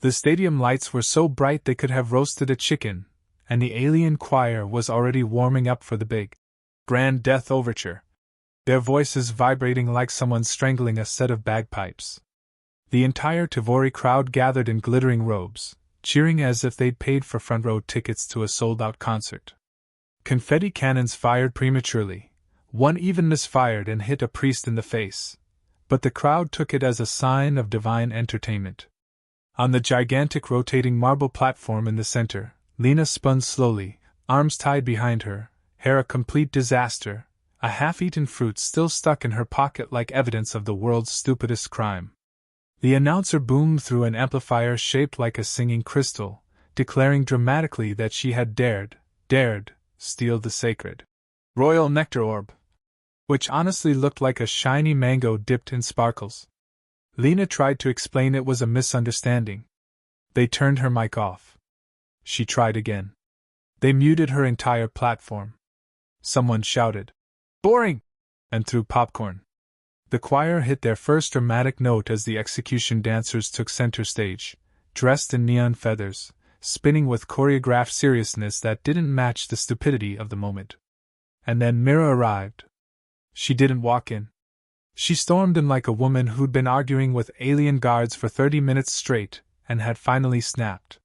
The stadium lights were so bright they could have roasted a chicken, and the alien choir was already warming up for the big, grand death overture, their voices vibrating like someone strangling a set of bagpipes. The entire Tavori crowd gathered in glittering robes, cheering as if they'd paid for front-row tickets to a sold-out concert. Confetti cannons fired prematurely. One even misfired and hit a priest in the face, but the crowd took it as a sign of divine entertainment. On the gigantic rotating marble platform in the center, Lena spun slowly, arms tied behind her, hair a complete disaster, a half-eaten fruit still stuck in her pocket like evidence of the world's stupidest crime. The announcer boomed through an amplifier shaped like a singing crystal, declaring dramatically that she had dared, steal the sacred royal nectar orb, which honestly looked like a shiny mango dipped in sparkles. Lena tried to explain it was a misunderstanding. They turned her mic off. She tried again. They muted her entire platform. Someone shouted, "Boring!" and threw popcorn. The choir hit their first dramatic note as the execution dancers took center stage, dressed in neon feathers, spinning with choreographed seriousness that didn't match the stupidity of the moment. And then Mira arrived. She didn't walk in. She stormed in like a woman who'd been arguing with alien guards for 30 minutes straight and had finally snapped.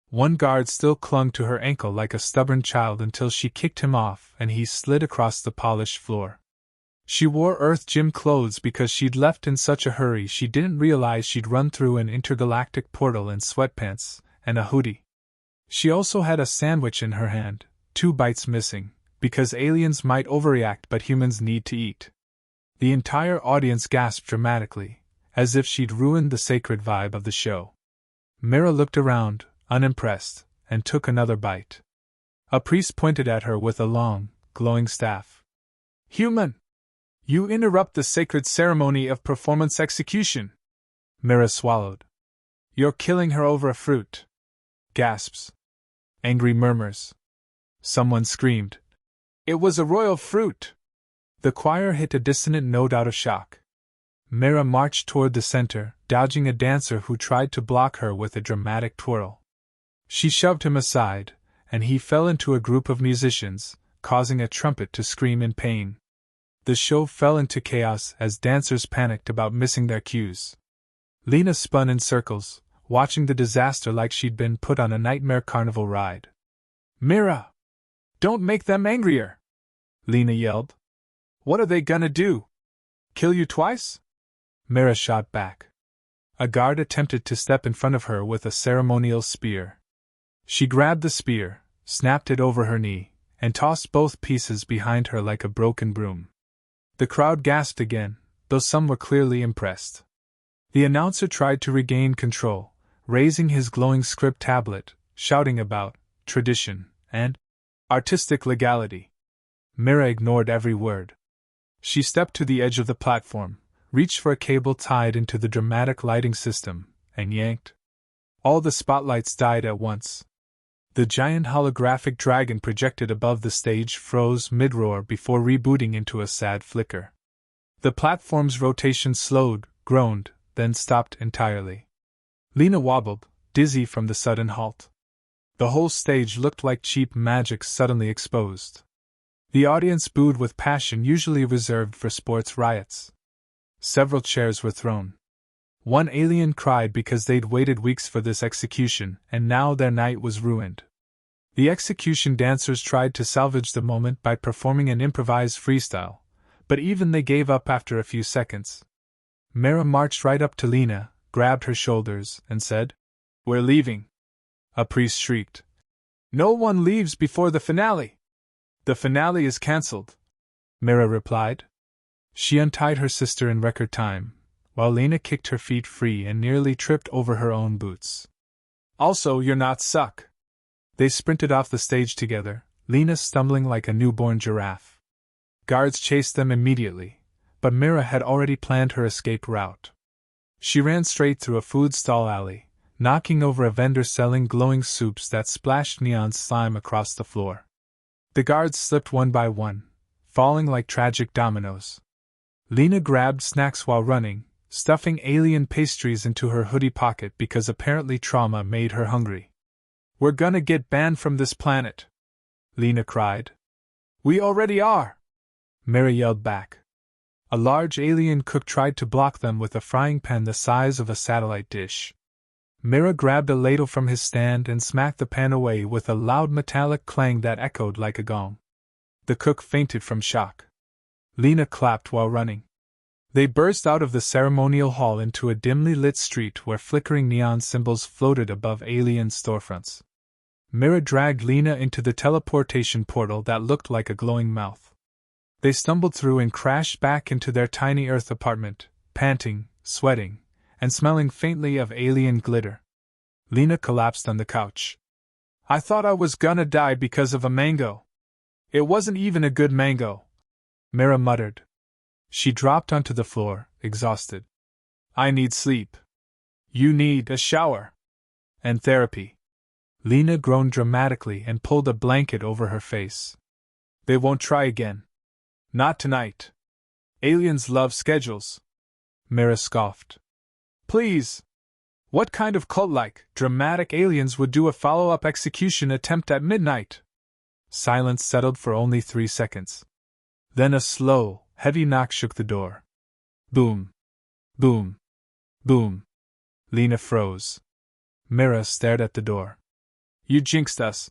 One guard still clung to her ankle like a stubborn child until she kicked him off and he slid across the polished floor. She wore Earth gym clothes because she'd left in such a hurry she didn't realize she'd run through an intergalactic portal in sweatpants and a hoodie. She also had a sandwich in her hand, 2 bites missing, because aliens might overreact but humans need to eat. The entire audience gasped dramatically, as if she'd ruined the sacred vibe of the show. Mira looked around, unimpressed, and took another bite. A priest pointed at her with a long, glowing staff. "Human! You interrupt the sacred ceremony of performance execution!" Mira swallowed. "You're killing her over a fruit!" Gasps. Angry murmurs. Someone screamed, "It was a royal fruit!" The choir hit a dissonant note out of shock. Mira marched toward the center, dodging a dancer who tried to block her with a dramatic twirl. She shoved him aside, and he fell into a group of musicians, causing a trumpet to scream in pain. The show fell into chaos as dancers panicked about missing their cues. Lena spun in circles, watching the disaster like she'd been put on a nightmare carnival ride. "Mira! Don't make them angrier!" Lena yelled. "What are they gonna do? Kill you twice?" Mira shot back. A guard attempted to step in front of her with a ceremonial spear. She grabbed the spear, snapped it over her knee, and tossed both pieces behind her like a broken broom. The crowd gasped again, though some were clearly impressed. The announcer tried to regain control, raising his glowing script tablet, shouting about tradition and artistic legality. Mira ignored every word. She stepped to the edge of the platform, reached for a cable tied into the dramatic lighting system, and yanked. All the spotlights died at once. The giant holographic dragon projected above the stage froze mid-roar before rebooting into a sad flicker. The platform's rotation slowed, groaned, then stopped entirely. Lena wobbled, dizzy from the sudden halt. The whole stage looked like cheap magic suddenly exposed. The audience booed with passion usually reserved for sports riots. Several chairs were thrown. One alien cried because they'd waited weeks for this execution, and now their night was ruined. The execution dancers tried to salvage the moment by performing an improvised freestyle, but even they gave up after a few seconds. Mira marched right up to Lena, grabbed her shoulders, and said, "We're leaving." A priest shrieked, "No one leaves before the finale!" "The finale is cancelled," Mira replied. She untied her sister in record time, while Lena kicked her feet free and nearly tripped over her own boots. "Also, you're not suck." They sprinted off the stage together, Lena stumbling like a newborn giraffe. Guards chased them immediately, but Mira had already planned her escape route. She ran straight through a food stall alley, knocking over a vendor selling glowing soups that splashed neon slime across the floor. The guards slipped one by one, falling like tragic dominoes. Lena grabbed snacks while running, stuffing alien pastries into her hoodie pocket because apparently trauma made her hungry. "We're gonna get banned from this planet," Lena cried. "We already are," Mira yelled back. A large alien cook tried to block them with a frying pan the size of a satellite dish. Mira grabbed a ladle from his stand and smacked the pan away with a loud metallic clang that echoed like a gong. The cook fainted from shock. Lena clapped while running. They burst out of the ceremonial hall into a dimly lit street where flickering neon symbols floated above alien storefronts. Mira dragged Lena into the teleportation portal that looked like a glowing mouth. They stumbled through and crashed back into their tiny Earth apartment, panting, sweating, and smelling faintly of alien glitter. Lena collapsed on the couch. "I thought I was gonna die because of a mango. It wasn't even a good mango," Mira muttered. She dropped onto the floor, exhausted. "I need sleep. You need a shower. And therapy." Lena groaned dramatically and pulled a blanket over her face. "They won't try again. Not tonight. Aliens love schedules," Mira scoffed. "Please! What kind of cult-like, dramatic aliens would do a follow-up execution attempt at midnight?" Silence settled for only 3 seconds. Then a slow, heavy knock shook the door. Boom. Boom. Boom. Lena froze. Mira stared at the door. "You jinxed us,"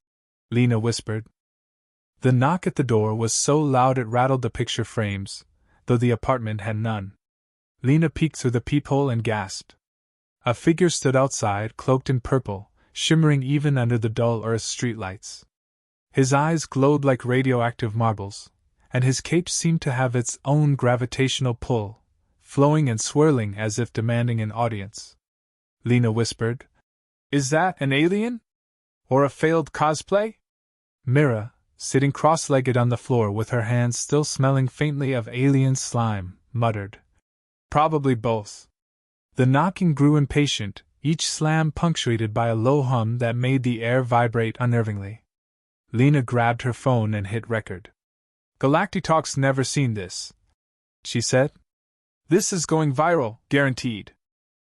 Lena whispered. The knock at the door was so loud it rattled the picture frames, though the apartment had none. Lena peeked through the peephole and gasped. A figure stood outside, cloaked in purple, shimmering even under the dull earth streetlights. His eyes glowed like radioactive marbles, and his cape seemed to have its own gravitational pull, flowing and swirling as if demanding an audience. Lena whispered, "Is that an alien? Or a failed cosplay?" Mira, sitting cross-legged on the floor with her hands still smelling faintly of alien slime, muttered, "Probably both." The knocking grew impatient, each slam punctuated by a low hum that made the air vibrate unnervingly. Lena grabbed her phone and hit record. "Galactitalk's never seen this," she said. "This is going viral, guaranteed."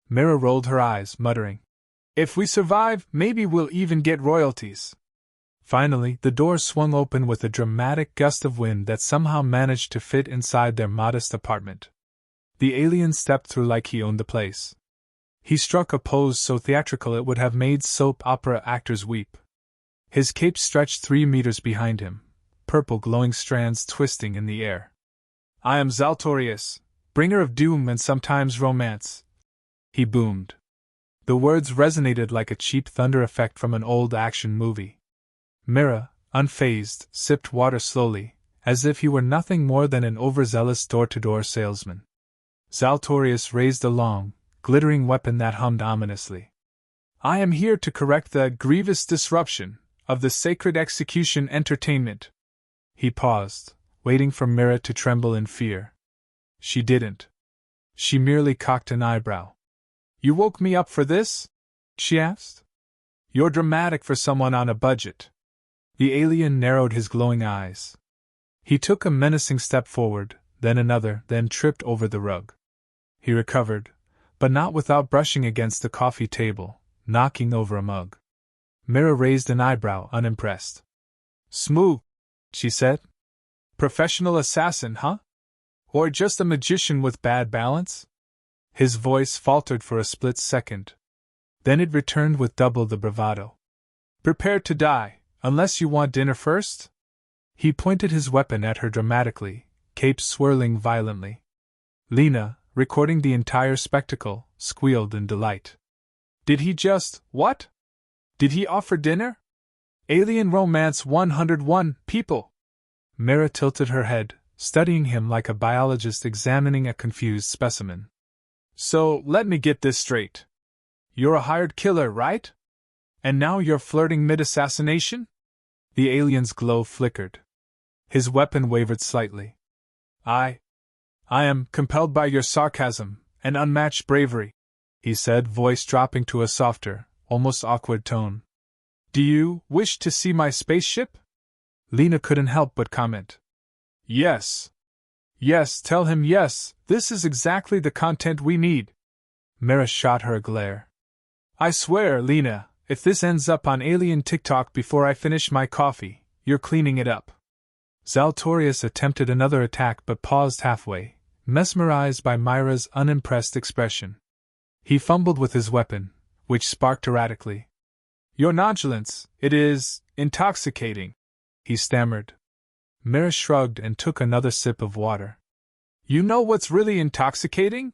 Mira rolled her eyes, muttering, "If we survive, maybe we'll even get royalties." Finally, the door swung open with a dramatic gust of wind that somehow managed to fit inside their modest apartment. The alien stepped through like he owned the place. He struck a pose so theatrical it would have made soap opera actors weep. His cape stretched 3 meters behind him, purple glowing strands twisting in the air. "I am Zaltorius, bringer of doom and sometimes romance," he boomed. The words resonated like a cheap thunder effect from an old action movie. Mira, unfazed, sipped water slowly, as if he were nothing more than an overzealous door-to-door salesman. Zaltorius raised a long, glittering weapon that hummed ominously. "I am here to correct the grievous disruption of the sacred execution entertainment." He paused, waiting for Mira to tremble in fear. She didn't. She merely cocked an eyebrow. "You woke me up for this?" she asked. "You're dramatic for someone on a budget." The alien narrowed his glowing eyes. He took a menacing step forward, then another, then tripped over the rug. He recovered, but not without brushing against the coffee table, knocking over a mug. Mira raised an eyebrow, unimpressed. "Smooth," she said. "Professional assassin, huh? Or just a magician with bad balance?" His voice faltered for a split second. Then it returned with double the bravado. "Prepare to die, unless you want dinner first?" He pointed his weapon at her dramatically, cape swirling violently. Lena, recording the entire spectacle, squealed in delight. "Did he just, what? Did he offer dinner? Alien Romance 101, people!" Mira tilted her head, studying him like a biologist examining a confused specimen. "So, let me get this straight. You're a hired killer, right? And now you're flirting mid-assassination?" The alien's glow flickered. His weapon wavered slightly. I am compelled by your sarcasm and unmatched bravery," he said, voice dropping to a softer, almost awkward tone. "Do you wish to see my spaceship?" Lena couldn't help but comment. "Yes. Yes, tell him yes, this is exactly the content we need. Mira shot her a glare. I swear, Lena, if this ends up on alien TikTok before I finish my coffee, you're cleaning it up. Zaltorius attempted another attack but paused halfway, mesmerized by Myra's unimpressed expression. He fumbled with his weapon, which sparked erratically. Your nonchalance, it is intoxicating, he stammered. Mira shrugged and took another sip of water. You know what's really intoxicating?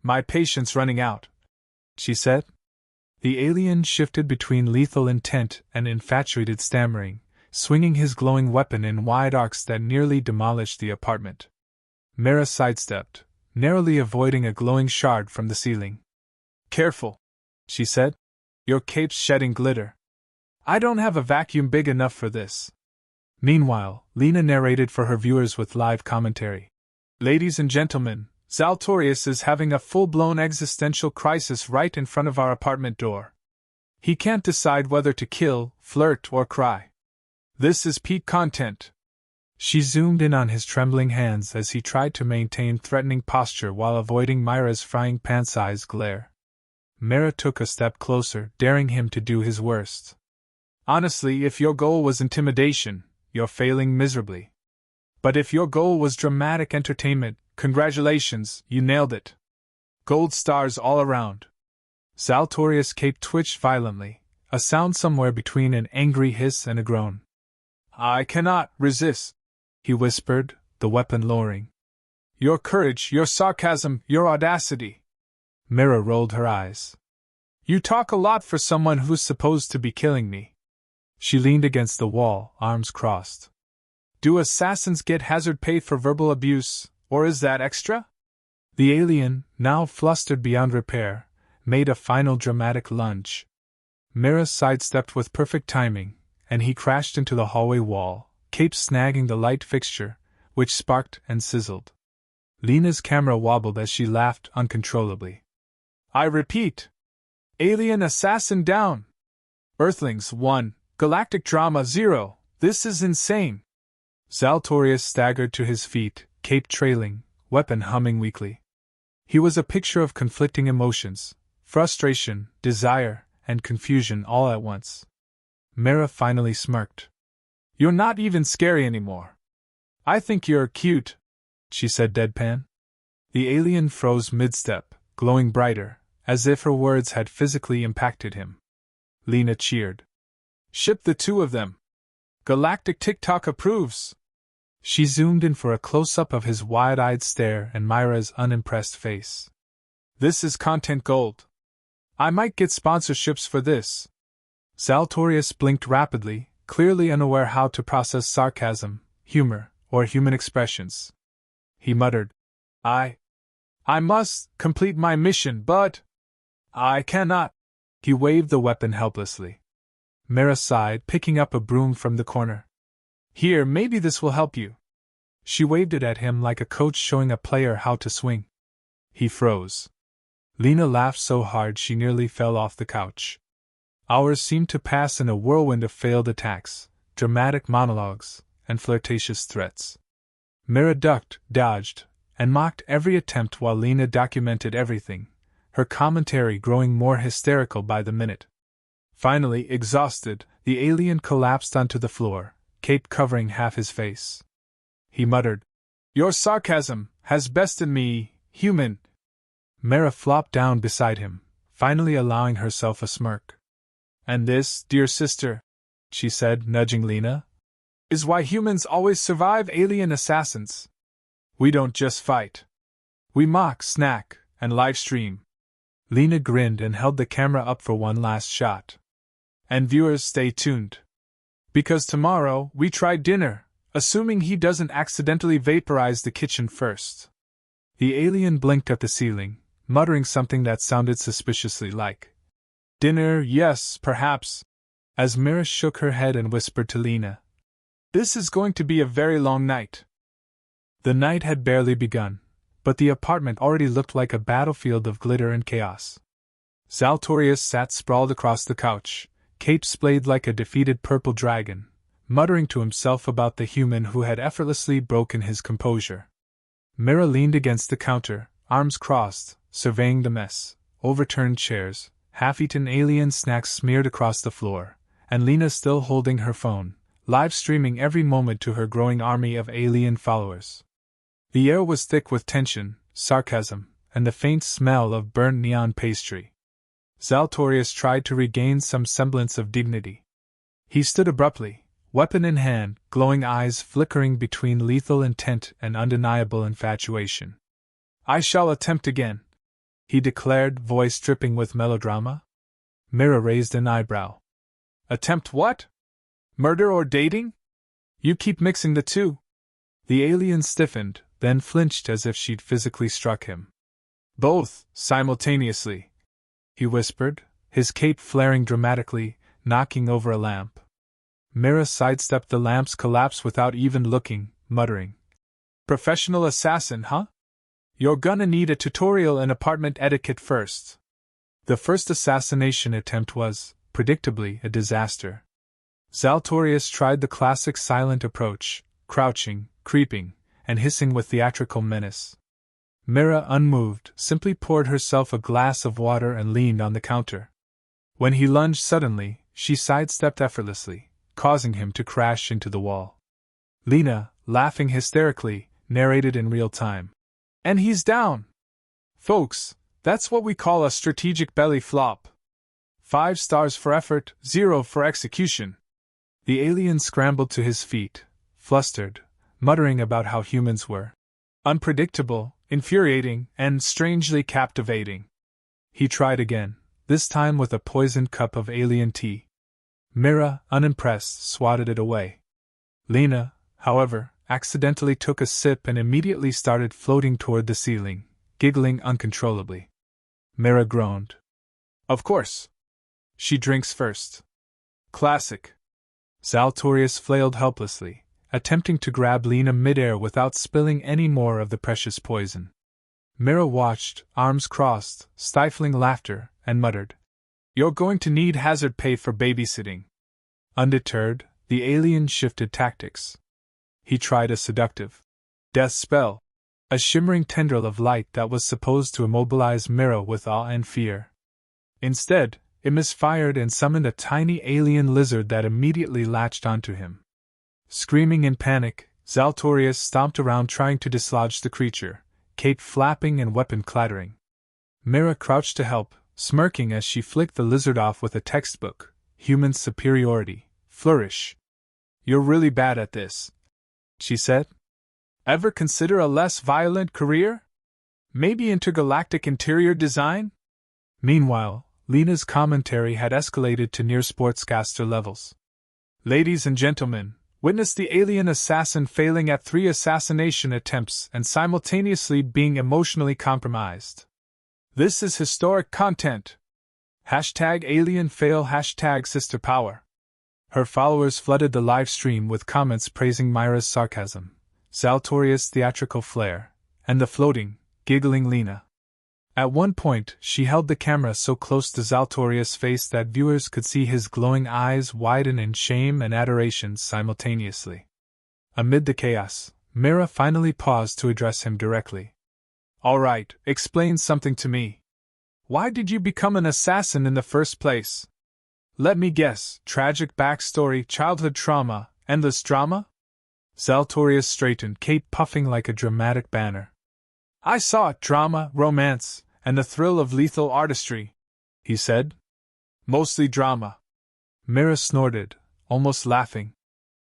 My patience running out, she said. The alien shifted between lethal intent and infatuated stammering, swinging his glowing weapon in wide arcs that nearly demolished the apartment. Mira sidestepped, narrowly avoiding a glowing shard from the ceiling. Careful, she said. Your cape's shedding glitter. I don't have a vacuum big enough for this. Meanwhile, Lena narrated for her viewers with live commentary. Ladies and gentlemen, Zaltorius is having a full-blown existential crisis right in front of our apartment door. He can't decide whether to kill, flirt, or cry. This is peak content. She zoomed in on his trembling hands as he tried to maintain threatening posture while avoiding Myra's frying pan-sized glare. Mira took a step closer, daring him to do his worst. Honestly, if your goal was intimidation, you're failing miserably. But if your goal was dramatic entertainment, congratulations, you nailed it. Gold stars all around. Zaltorius' cape twitched violently, a sound somewhere between an angry hiss and a groan. I cannot resist, he whispered, the weapon lowering. Your courage, your sarcasm, your audacity. Mira rolled her eyes. You talk a lot for someone who's supposed to be killing me. She leaned against the wall, arms crossed. Do assassins get hazard pay for verbal abuse, or is that extra? The alien, now flustered beyond repair, made a final dramatic lunge. Mira sidestepped with perfect timing, and he crashed into the hallway wall, cape snagging the light fixture, which sparked and sizzled. Lena's camera wobbled as she laughed uncontrollably. I repeat. Alien assassin down. Earthlings 1, Galactic Drama 0, this is insane. Zaltorius staggered to his feet, cape trailing, weapon humming weakly. He was a picture of conflicting emotions, frustration, desire, and confusion all at once. Mira finally smirked. You're not even scary anymore. I think you're cute, she said deadpan. The alien froze mid-step, glowing brighter, as if her words had physically impacted him. Lena cheered. Ship the two of them. Galactic TikTok approves. She zoomed in for a close-up of his wide-eyed stare and Myra's unimpressed face. This is content gold. I might get sponsorships for this. Zaltorius blinked rapidly, clearly unaware how to process sarcasm, humor, or human expressions. He muttered, I must complete my mission, but I cannot. He waved the weapon helplessly. Mira sighed, picking up a broom from the corner. Here, maybe this will help you. She waved it at him like a coach showing a player how to swing. He froze. Lena laughed so hard she nearly fell off the couch. Hours seemed to pass in a whirlwind of failed attacks, dramatic monologues, and flirtatious threats. Mira ducked, dodged, and mocked every attempt while Lena documented everything, her commentary growing more hysterical by the minute. Finally, exhausted, the alien collapsed onto the floor, cape covering half his face. He muttered, Your sarcasm has bested me, human. Mira flopped down beside him, finally allowing herself a smirk. And this, dear sister, she said, nudging Lena, is why humans always survive alien assassins. We don't just fight. We mock, snack, and live stream. Lena grinned and held the camera up for one last shot. And viewers, stay tuned. Because tomorrow, we try dinner, assuming he doesn't accidentally vaporize the kitchen first. The alien blinked at the ceiling, muttering something that sounded suspiciously like dinner, yes, perhaps, as Mira shook her head and whispered to Lena, This is going to be a very long night. The night had barely begun, but the apartment already looked like a battlefield of glitter and chaos. Zaltorius sat sprawled across the couch, cape splayed like a defeated purple dragon, muttering to himself about the human who had effortlessly broken his composure. Mira leaned against the counter, arms crossed, surveying the mess: overturned chairs, half-eaten alien snacks smeared across the floor, and Lena still holding her phone, live streaming every moment to her growing army of alien followers. The air was thick with tension, sarcasm, and the faint smell of burnt neon pastry. Zaltorius tried to regain some semblance of dignity. He stood abruptly, weapon in hand, glowing eyes flickering between lethal intent and undeniable infatuation. "I shall attempt again," he declared, voice dripping with melodrama. Mira raised an eyebrow. "Attempt what? Murder or dating? You keep mixing the two." The alien stiffened, then flinched as if she'd physically struck him. "Both, simultaneously," he whispered, his cape flaring dramatically, knocking over a lamp. Mira sidestepped the lamp's collapse without even looking, muttering, "Professional assassin, huh? You're gonna need a tutorial in apartment etiquette first." The first assassination attempt was, predictably, a disaster. Zaltorius tried the classic silent approach, crouching, creeping, and hissing with theatrical menace. Mira, unmoved, simply poured herself a glass of water and leaned on the counter. When he lunged suddenly, she sidestepped effortlessly, causing him to crash into the wall. Lena, laughing hysterically, narrated in real time. "And he's down! Folks, that's what we call a strategic belly flop. 5 stars for effort, 0 for execution." The alien scrambled to his feet, flustered, muttering about how humans were unpredictable, infuriating, and strangely captivating. He tried again, this time with a poisoned cup of alien tea. Mira, unimpressed, swatted it away. Lena, however, accidentally took a sip and immediately started floating toward the ceiling, giggling uncontrollably. Mira groaned. "Of course. She drinks first. Classic." Zaltorius flailed helplessly, attempting to grab Lena midair without spilling any more of the precious poison. Mira watched, arms crossed, stifling laughter, and muttered, "You're going to need hazard pay for babysitting." Undeterred, the alien shifted tactics. He tried a seductive death spell, a shimmering tendril of light that was supposed to immobilize Mira with awe and fear. Instead, it misfired and summoned a tiny alien lizard that immediately latched onto him. Screaming in panic, Zaltorius stomped around trying to dislodge the creature, cape flapping and weapon clattering. Mira crouched to help, smirking as she flicked the lizard off with a textbook, human superiority, flourish. "You're really bad at this," she said. "Ever consider a less violent career? Maybe intergalactic interior design?" Meanwhile, Lena's commentary had escalated to near sportscaster levels. "Ladies and gentlemen, witness the alien assassin failing at 3 assassination attempts and simultaneously being emotionally compromised. This is historic content. #AlienFail #SisterPower." Her followers flooded the live stream with comments praising Myra's sarcasm, Zaltorius' theatrical flair, and the floating, giggling Lena. At one point, she held the camera so close to Zaltorius' face that viewers could see his glowing eyes widen in shame and adoration simultaneously. Amid the chaos, Mira finally paused to address him directly. "All right, explain something to me. Why did you become an assassin in the first place? Let me guess, tragic backstory, childhood trauma, endless drama?" Zaltorius straightened, cape puffing like a dramatic banner. "I saw it, drama, romance, and the thrill of lethal artistry," he said. "Mostly drama." Mira snorted, almost laughing.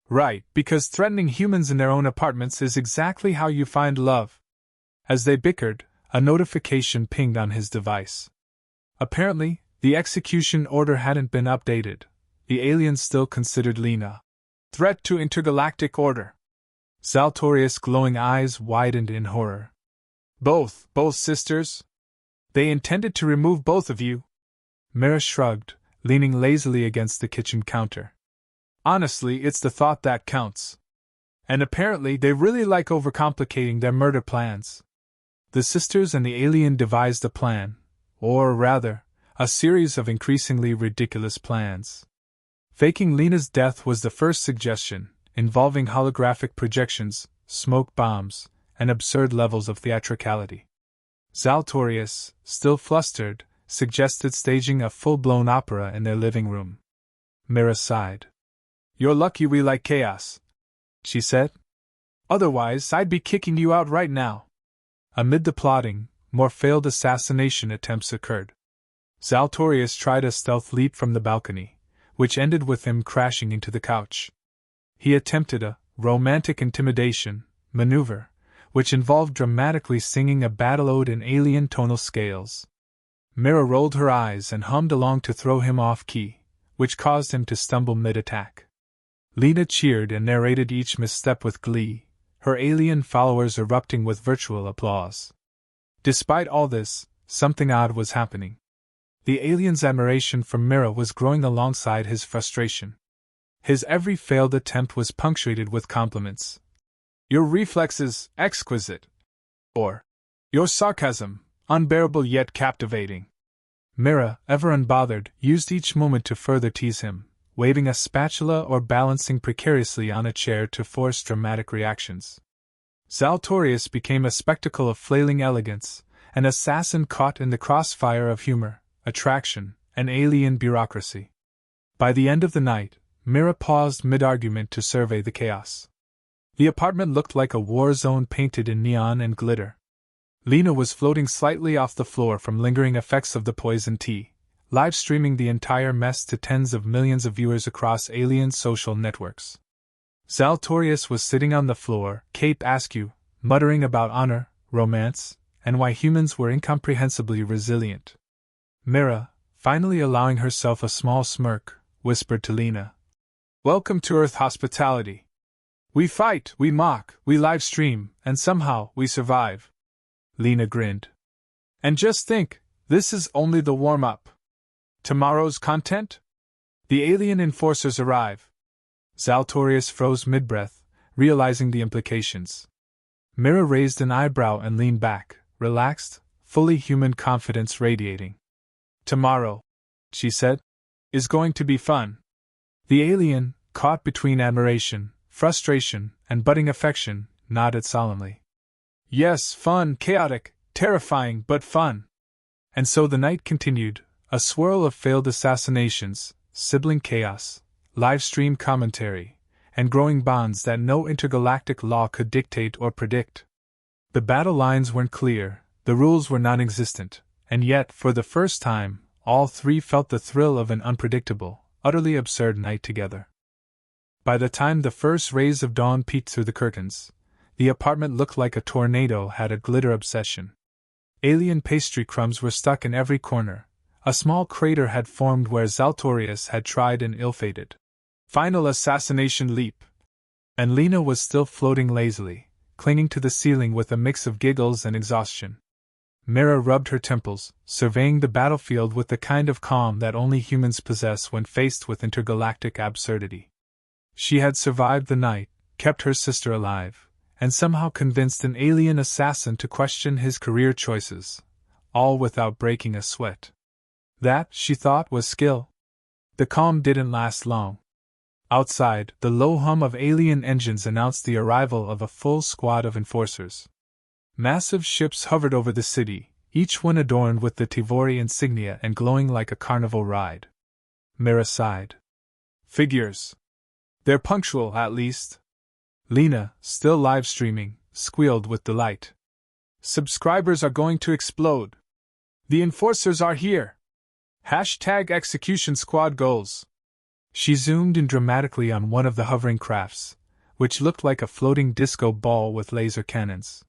"Right, because threatening humans in their own apartments is exactly how you find love." As they bickered, a notification pinged on his device. Apparently, the execution order hadn't been updated. The aliens still considered Lena threat to intergalactic order. Zaltorius' glowing eyes widened in horror. Both sisters? They intended to remove both of you?" Mira shrugged, leaning lazily against the kitchen counter. "Honestly, it's the thought that counts. And apparently they really like overcomplicating their murder plans." The sisters and the alien devised a plan, or rather, a series of increasingly ridiculous plans. Faking Lena's death was the first suggestion, involving holographic projections, smoke bombs, and absurd levels of theatricality. Zaltorius, still flustered, suggested staging a full-blown opera in their living room. Mira sighed. "You're lucky we like chaos," she said. "Otherwise, I'd be kicking you out right now." Amid the plotting, more failed assassination attempts occurred. Zaltorius tried a stealth leap from the balcony, which ended with him crashing into the couch. He attempted a romantic intimidation maneuver, which involved dramatically singing a battle ode in alien tonal scales. Mira rolled her eyes and hummed along to throw him off key, which caused him to stumble mid-attack. Lena cheered and narrated each misstep with glee, her alien followers erupting with virtual applause. Despite all this, something odd was happening. The alien's admiration for Mira was growing alongside his frustration. His every failed attempt was punctuated with compliments. "Your reflexes, exquisite." Or, "Your sarcasm, unbearable yet captivating." Mira, ever unbothered, used each moment to further tease him, waving a spatula or balancing precariously on a chair to force dramatic reactions. Zaltorius became a spectacle of flailing elegance, an assassin caught in the crossfire of humor, attraction, and alien bureaucracy. By the end of the night, Mira paused mid-argument to survey the chaos. The apartment looked like a war zone painted in neon and glitter. Lena was floating slightly off the floor from lingering effects of the poison tea, live streaming the entire mess to tens of millions of viewers across alien social networks. Zaltorius was sitting on the floor, cape askew, muttering about honor, romance, and why humans were incomprehensibly resilient. Mira, finally allowing herself a small smirk, whispered to Lena, "Welcome to Earth hospitality. We fight, we mock, we live stream, and somehow we survive." Lena grinned. "And just think, this is only the warm-up. Tomorrow's content? The alien enforcers arrive." Zaltorius froze mid-breath, realizing the implications. Mira raised an eyebrow and leaned back, relaxed, fully human confidence radiating. "Tomorrow," she said, "is going to be fun." The alien, caught between admiration, frustration, and budding affection, nodded solemnly. "Yes, fun, chaotic, terrifying, but fun." And so the night continued, a swirl of failed assassinations, sibling chaos, live-stream commentary, and growing bonds that no intergalactic law could dictate or predict. The battle lines weren't clear, the rules were non-existent, and yet, for the first time, all three felt the thrill of an unpredictable, utterly absurd night together. By the time the first rays of dawn peeked through the curtains, the apartment looked like a tornado had a glitter obsession. Alien pastry crumbs were stuck in every corner, a small crater had formed where Zaltorius had tried an ill-fated final assassination leap, and Lena was still floating lazily, clinging to the ceiling with a mix of giggles and exhaustion. Mira rubbed her temples, surveying the battlefield with the kind of calm that only humans possess when faced with intergalactic absurdity. She had survived the night, kept her sister alive, and somehow convinced an alien assassin to question his career choices, all without breaking a sweat. That, she thought, was skill. The calm didn't last long. Outside, the low hum of alien engines announced the arrival of a full squad of enforcers. Massive ships hovered over the city, each one adorned with the Tivori insignia and glowing like a carnival ride. Mira sighed. "Figures. They're punctual, at least." Lena, still live-streaming, squealed with delight. "Subscribers are going to explode. The enforcers are here. #execution squad goals." She zoomed in dramatically on one of the hovering crafts, which looked like a floating disco ball with laser cannons.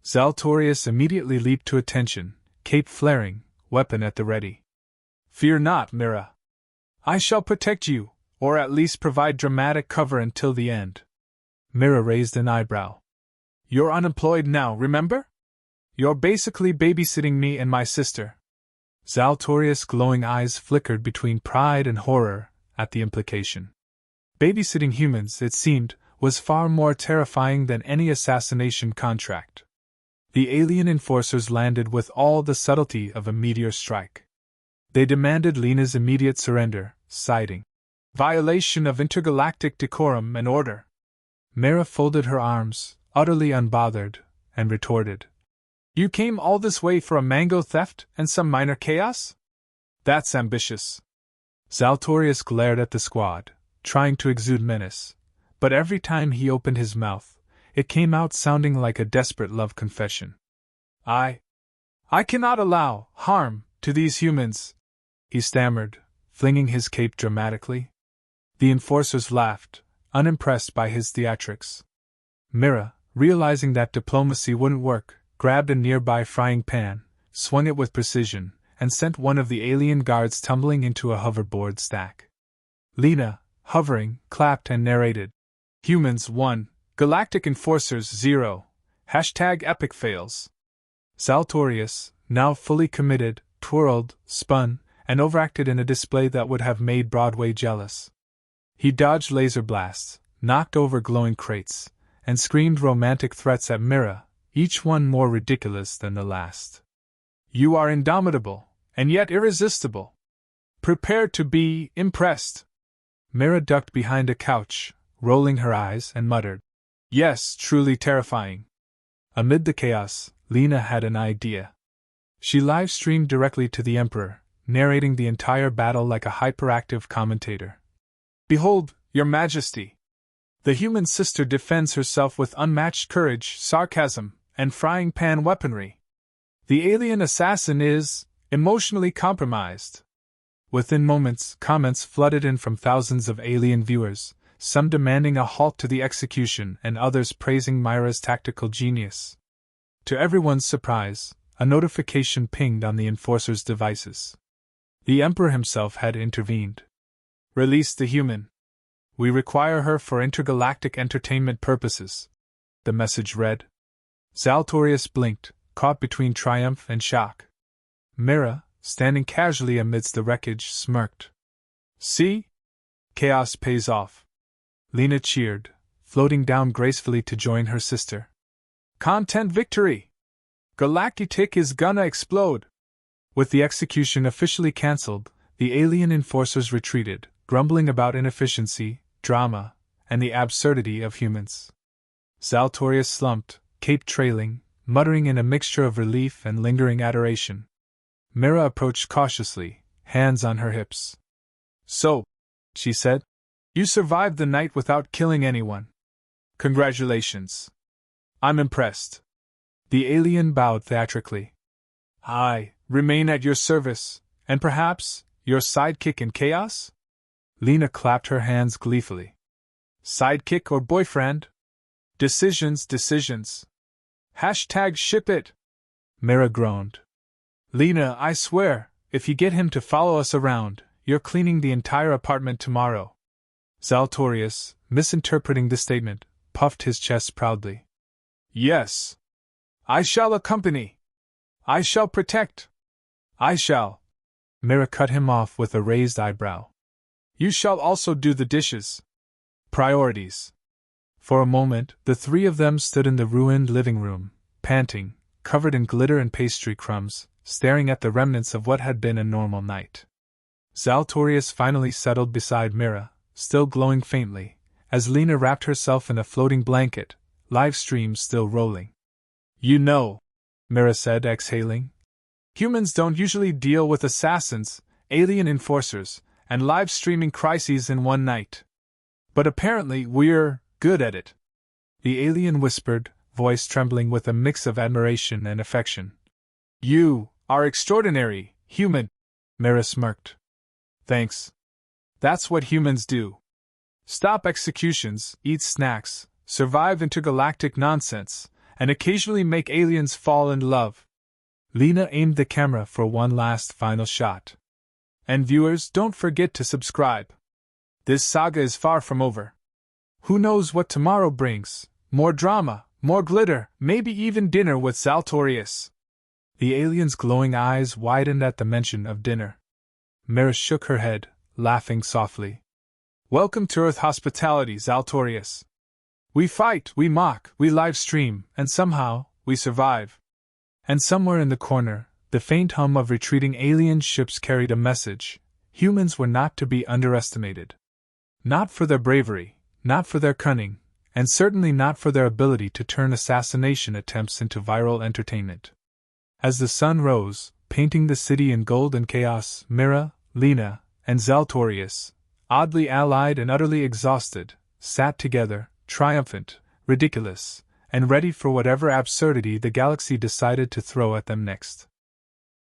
Zaltorius immediately leaped to attention, cape flaring, weapon at the ready. "Fear not, Mira. I shall protect you, or at least provide dramatic cover until the end." Mira raised an eyebrow. "You're unemployed now, remember? You're basically babysitting me and my sister." Zaltorius' glowing eyes flickered between pride and horror at the implication. Babysitting humans, it seemed, was far more terrifying than any assassination contract. The alien enforcers landed with all the subtlety of a meteor strike. They demanded Lena's immediate surrender, citing violation of intergalactic decorum and order. Mira folded her arms, utterly unbothered, and retorted. You came all this way for a mango theft and some minor chaos? That's ambitious. Zaltorius glared at the squad, trying to exude menace, but every time he opened his mouth, it came out sounding like a desperate love confession. I cannot allow harm to these humans, he stammered, flinging his cape dramatically. The enforcers laughed, unimpressed by his theatrics. Mira, realizing that diplomacy wouldn't work, grabbed a nearby frying pan, swung it with precision, and sent one of the alien guards tumbling into a hoverboard stack. Lena, hovering, clapped and narrated. Humans 1, Galactic Enforcers 0, #epic fails. Zaltorius, now fully committed, twirled, spun, and overacted in a display that would have made Broadway jealous. He dodged laser blasts, knocked over glowing crates, and screamed romantic threats at Mira, each one more ridiculous than the last. You are indomitable, and yet irresistible. Prepare to be impressed. Mira ducked behind a couch, rolling her eyes, and muttered, Yes, truly terrifying. Amid the chaos, Lena had an idea. She live-streamed directly to the Emperor, narrating the entire battle like a hyperactive commentator. Behold, Your Majesty! The human sister defends herself with unmatched courage, sarcasm, and frying pan weaponry. The alien assassin is emotionally compromised. Within moments, comments flooded in from thousands of alien viewers, some demanding a halt to the execution and others praising Myra's tactical genius. To everyone's surprise, a notification pinged on the enforcers' devices. The Emperor himself had intervened. Release the human. We require her for intergalactic entertainment purposes, the message read. Zaltorius blinked, caught between triumph and shock. Mira, standing casually amidst the wreckage, smirked. See? Chaos pays off. Lena cheered, floating down gracefully to join her sister. Content victory! Galactic is gonna explode! With the execution officially cancelled, the alien enforcers retreated, grumbling about inefficiency, drama, and the absurdity of humans. Zaltorius slumped, cape trailing, muttering in a mixture of relief and lingering adoration. Mira approached cautiously, hands on her hips. So, she said, you survived the night without killing anyone. Congratulations. I'm impressed. The alien bowed theatrically. I remain at your service, and perhaps your sidekick in chaos? Lena clapped her hands gleefully. Sidekick or boyfriend? Decisions. #ship it. Mira groaned. Lena, I swear, if you get him to follow us around, you're cleaning the entire apartment tomorrow. Zaltorius, misinterpreting the statement, puffed his chest proudly. Yes. I shall accompany. I shall protect. I shall. Mira cut him off with a raised eyebrow. You shall also do the dishes. Priorities. For a moment, the three of them stood in the ruined living room, panting, covered in glitter and pastry crumbs, staring at the remnants of what had been a normal night. Zaltorius finally settled beside Mira, still glowing faintly, as Lena wrapped herself in a floating blanket, live stream still rolling. You know, Mira said, exhaling. Humans don't usually deal with assassins, alien enforcers, and live streaming crises in one night. But apparently we're good at it. The alien whispered, voice trembling with a mix of admiration and affection. You are extraordinary, human, Mira smirked. Thanks. That's what humans do. Stop executions, eat snacks, survive intergalactic nonsense, and occasionally make aliens fall in love. Lena aimed the camera for one last final shot. And viewers, don't forget to subscribe. This saga is far from over. Who knows what tomorrow brings? More drama, more glitter, maybe even dinner with Zaltorius. The alien's glowing eyes widened at the mention of dinner. Mira shook her head, laughing softly. Welcome to Earth hospitality, Zaltorius. We fight, we mock, we live stream, and somehow, we survive. And somewhere in the corner, the faint hum of retreating alien ships carried a message. Humans were not to be underestimated. Not for their bravery, not for their cunning, and certainly not for their ability to turn assassination attempts into viral entertainment. As the sun rose, painting the city in gold and chaos, Mira, Lena, and Zaltorius, oddly allied and utterly exhausted, sat together, triumphant, ridiculous, and ready for whatever absurdity the galaxy decided to throw at them next.